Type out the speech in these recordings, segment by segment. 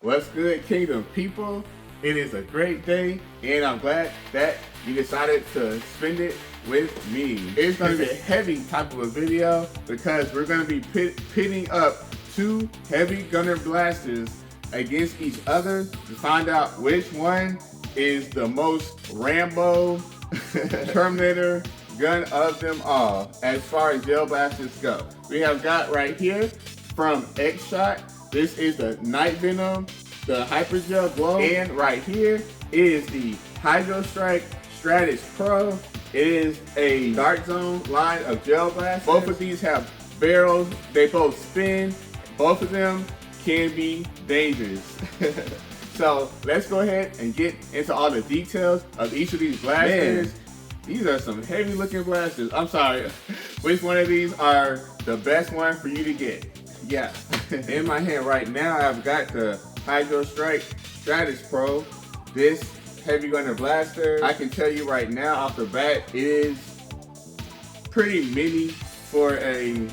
What's good, Kingdom people? It is a great day, and I'm glad that you decided to spend it with me. It's going to be a heavy type of a video because we're going to be pitting up two heavy gunner blasters against each other to find out which one is the most Rambo Terminator gun of them all as far as gel blasters go. We have got right here from X-Shot. This is the Nightvenom, the Hypergel Glow, and right here is the Hydro Strike Stratos Pro. It is a Dark Zone line of gel blasters. Both of these have barrels. They both spin. Both of them can be dangerous. So let's go ahead and get into all the details of each of these blasters. Man, these are some heavy looking blasters. I'm sorry, which one of these are the best one for you to get? Yeah, in my hand right now, I've got the Hydro Strike Stratos Pro. This heavy gunner blaster, I can tell you right now off the bat, it is pretty mini for a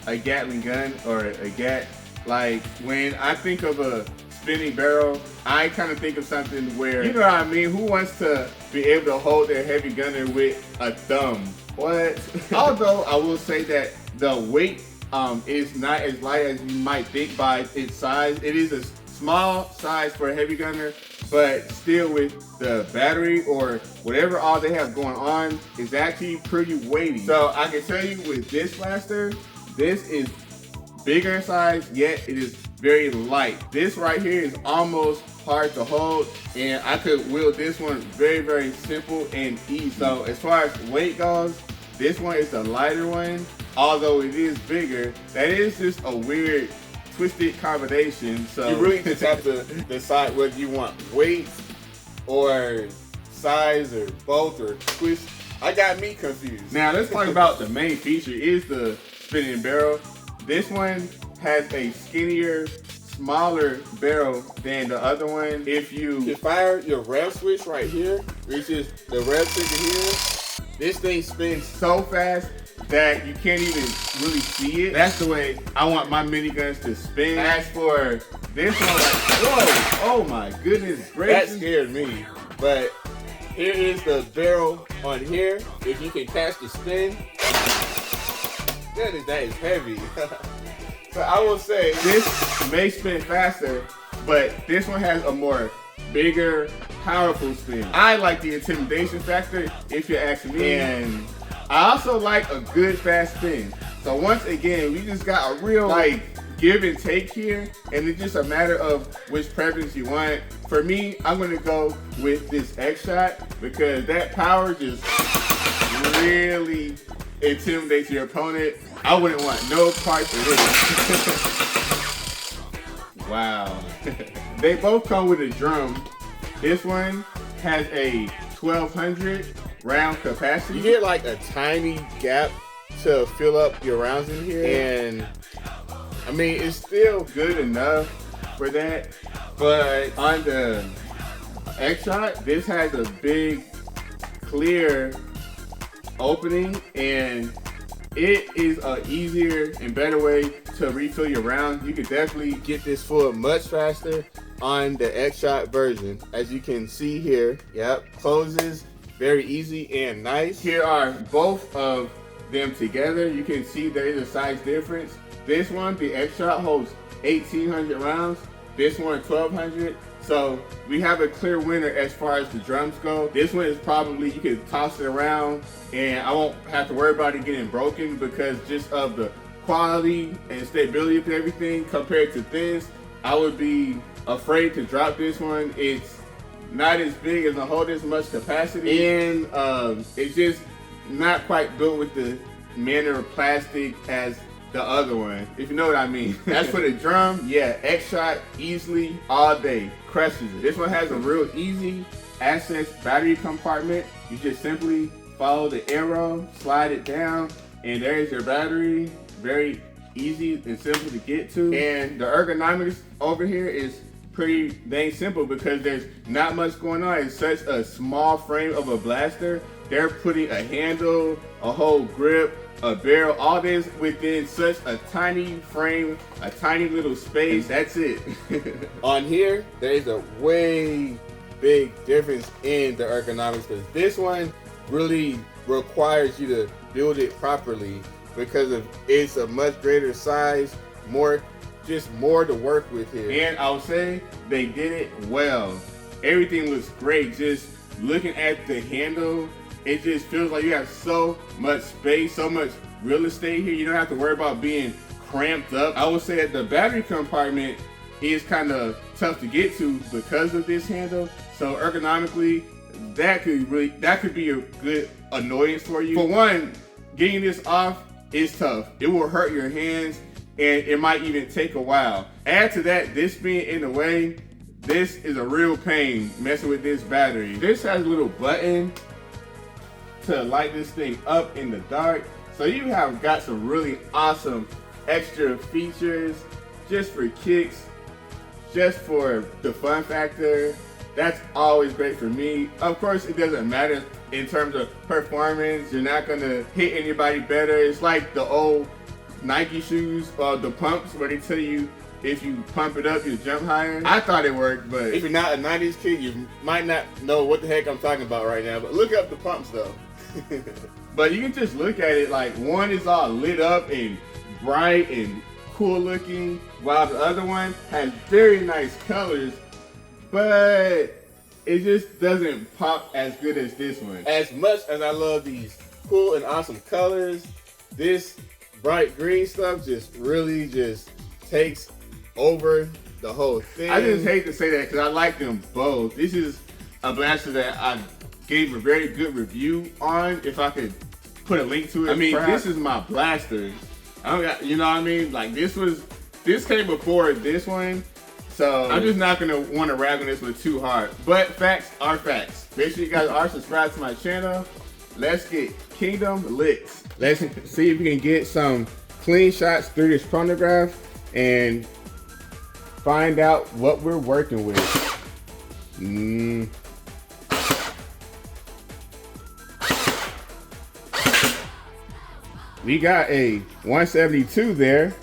Gatling gun or a Gat. Like when I think of a spinning barrel, I kind of think of something where, you know what I mean, who wants to be able to hold their heavy gunner with a thumb? What? Although I will say that the weight is not as light as you might think by its size. It is a small size for a heavy gunner, but still with the battery or whatever all they have going on is actually pretty weighty. So I can tell you with this blaster, this is bigger in size, yet it is very light. This right here is almost hard to hold, and I could wield this one very, very simple and easy. So as far as weight goes, this one is the lighter one. Although it is bigger, that is just a weird, twisted combination. So you really just have to decide whether you want weight or size or both or twist. I got me confused. Now let's talk about the main feature is the spinning barrel. This one has a skinnier, smaller barrel than the other one. If you fire your rev switch right here, which is the rev trigger here, this thing spins so fast that you can't even really see it. That's the way I want my miniguns to spin. As for this one, whoa, oh my goodness gracious. That scared me. But here is the barrel on here. If you can catch the spin, that is heavy. So I will say this may spin faster, but this one has a more bigger, powerful spin. I like the intimidation factor, if you ask me, and I also like a good fast spin. So once again, we just got a real like give and take here, and it's just a matter of which preference you want. For me, I'm gonna go with this X-Shot because that power just really intimidates your opponent. I wouldn't want no parts of this. Wow. They both come with a drum. This one has a 1200 round capacity. You get like a tiny gap to fill up your rounds in here, and I mean it's still good enough for that. But on the X-Shot, this has a big clear opening, and it is an easier and better way to refill your rounds. You can definitely get this full much faster on the X-Shot version. As you can see here, yep, closes very easy and nice. Here are both of them together. You can see there is a size difference. This one, the X-Shot, holds 1,800 rounds. This one, 1,200. So we have a clear winner as far as the drums go. This one is probably, you can toss it around and I won't have to worry about it getting broken because just of the quality and stability of everything compared to this, I would be afraid to drop this one. It's not as big, as doesn't hold as much capacity, and it's just not quite built with the manner of plastic as the other one, if you know what I mean. As for the drum, yeah, X-Shot easily all day crushes it. This one has a real easy access battery compartment. You just simply follow the arrow, slide it down, and there's your battery. Very easy and simple to get to. And the ergonomics over here is pretty dang simple because there's not much going on. It's such a small frame of a blaster. They're putting a handle, a whole grip, a barrel, all this within such a tiny frame, a tiny little space. That's it. On here, there's a way big difference in the ergonomics, because this one really requires you to build it properly because of it's a much greater size, more to work with here. And I would say they did it well. Everything looks great. Just looking at the handle, it just feels like you have so much space, so much real estate here. You don't have to worry about being cramped up. I would say that the battery compartment is kind of tough to get to because of this handle. So ergonomically, that could be a good annoyance for you. For one, getting this off is tough. It will hurt your hands, and it might even take a while. Add to that, this being in the way, this is a real pain messing with this battery. This has a little button to light this thing up in the dark. So you have got some really awesome extra features just for kicks, just for the fun factor. That's always great for me. Of course, it doesn't matter in terms of performance. You're not gonna hit anybody better. It's like the old Nike shoes, the pumps, where they tell you if you pump it up, you jump higher. I thought it worked, but if you're not a 90s kid, you might not know what the heck I'm talking about right now. But look up the pumps though. But you can just look at it like one is all lit up and bright and cool looking, while the other one has very nice colors, but it just doesn't pop as good as this one. As much as I love these cool and awesome colors, this bright green stuff just really just takes over the whole thing. I just hate to say that because I like them both. This is a blaster that I gave a very good review on. If I could put a link to it. I mean, perhaps. This is my blaster. I don't got, you know what I mean? Like this came before this one. So I'm just not gonna want to rag on this one too hard. But facts are facts. Make sure you guys are subscribed to my channel. Let's get Kingdom lit. Let's see if we can get some clean shots through this chronograph and find out what we're working with. We got a 172 there.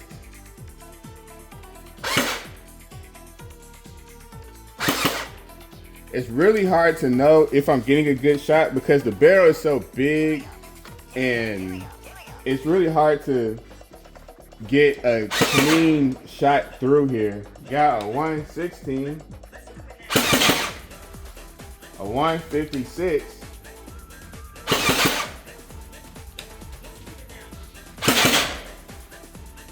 It's really hard to know if I'm getting a good shot because the barrel is so big and it's really hard to get a clean shot through here. Got a 116, a 156,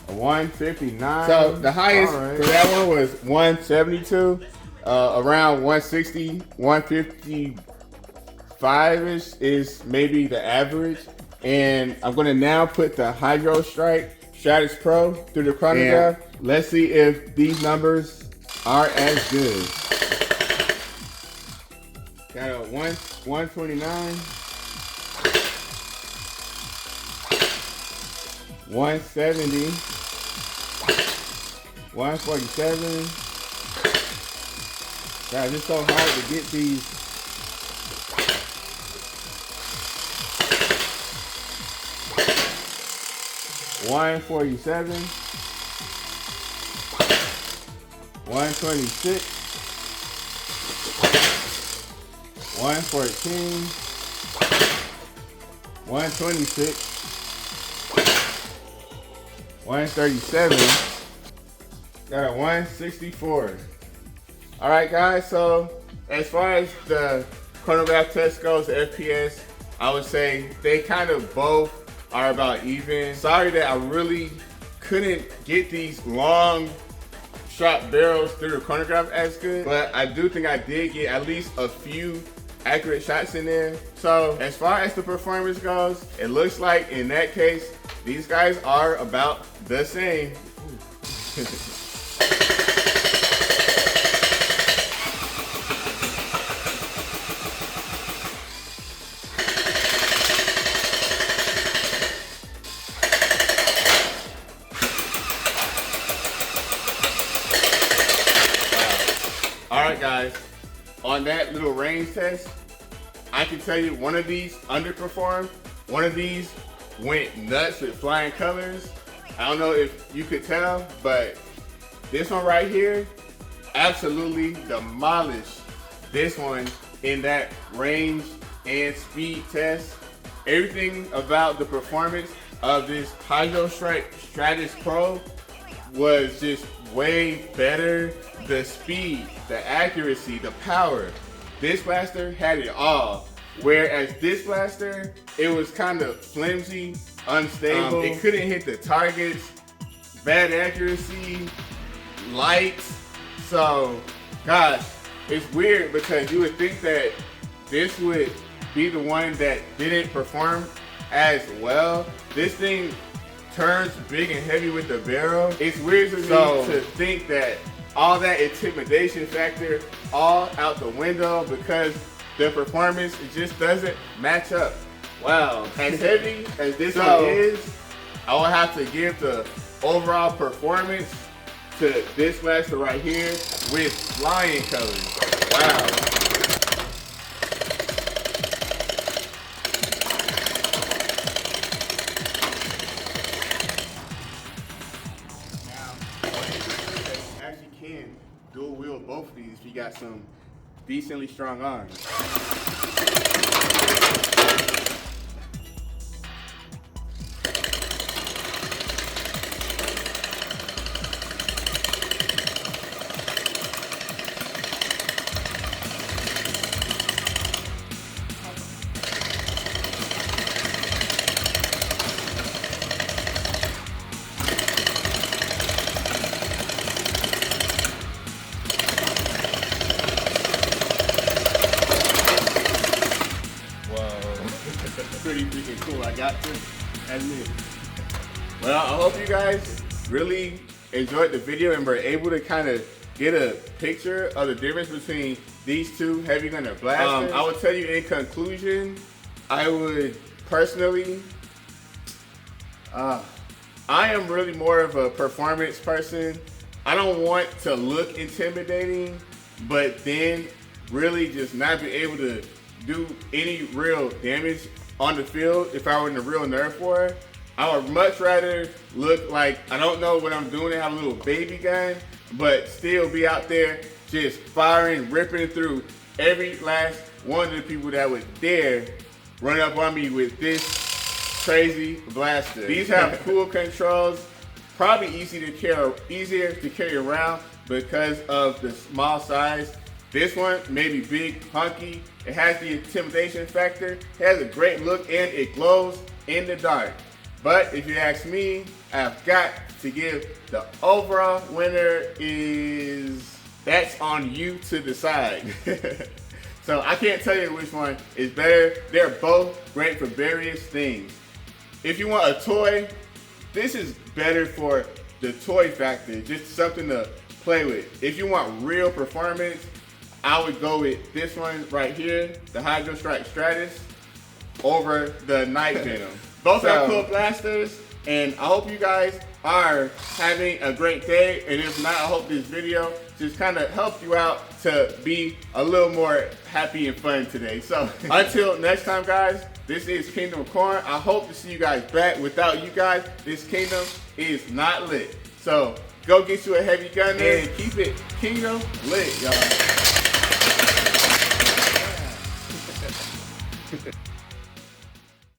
a 159. So the highest for that one was 172. Around 160, 155-ish is maybe the average. And I'm gonna now put the Hydro Strike Stratos Pro through the chronograph. And let's see if these numbers are as good. Got a 129, 170, 147. Guys, it's so hard to get these. 147, 126, 114, 126, 137. Got a 164. All right, guys, so as far as the chronograph test goes, the FPS, I would say they kind of both are about even. Sorry that I really couldn't get these long shot barrels through the chronograph as good, but I do think I did get at least a few accurate shots in there. So as far as the performance goes, it looks like in that case, these guys are about the same. Alright guys, on that little range test, I can tell you one of these underperformed, one of these went nuts with flying colors. I don't know if you could tell, but this one right here absolutely demolished this one in that range and speed test. Everything about the performance of this Hydro Stratos Pro was just way better. The speed, the accuracy, the power. This blaster had it all. Whereas this blaster, it was kind of flimsy, unstable. It couldn't hit the targets, bad accuracy, lights. So, gosh, it's weird because you would think that this would be the one that didn't perform as well. This thing turns big and heavy with the barrel. It's weird to me to think that all that intimidation factor all out the window because the performance, it just doesn't match up. Wow, as heavy as this one is, I would have to give the overall performance to this blaster right here with flying colors. Wow. Now, actually can dual wield both of these if you got some decently strong arms. Pretty freaking cool, I got to admit. Well, I hope you guys really enjoyed the video and were able to kind of get a picture of the difference between these two heavy gunner blasters. I would tell you in conclusion, I would personally, I am really more of a performance person. I don't want to look intimidating, but then really just not be able to do any real damage on the field if I were in a real Nerf war. I would much rather look like I don't know what I'm doing and have a little baby gun, but still be out there just firing, ripping through every last one of the people that would dare run up on me with this crazy blaster. These have cool controls, probably easier to carry around because of the small size. This one may be big, hunky. It has the intimidation factor. It has a great look and it glows in the dark. But if you ask me, I've got to give the overall winner is, that's on you to decide. So I can't tell you which one is better. They're both great for various things. If you want a toy, this is better for the toy factor, just something to play with. If you want real performance, I would go with this one right here, the Hydro Stratos, over the Nightvenom. Both are cool blasters, and I hope you guys are having a great day. And if not, I hope this video just kind of helped you out to be a little more happy and fun today. So until next time, guys, this is Kingdom Corn. I hope to see you guys back. Without you guys, this kingdom is not lit. So go get you a heavy gun and keep it kingdom lit, y'all.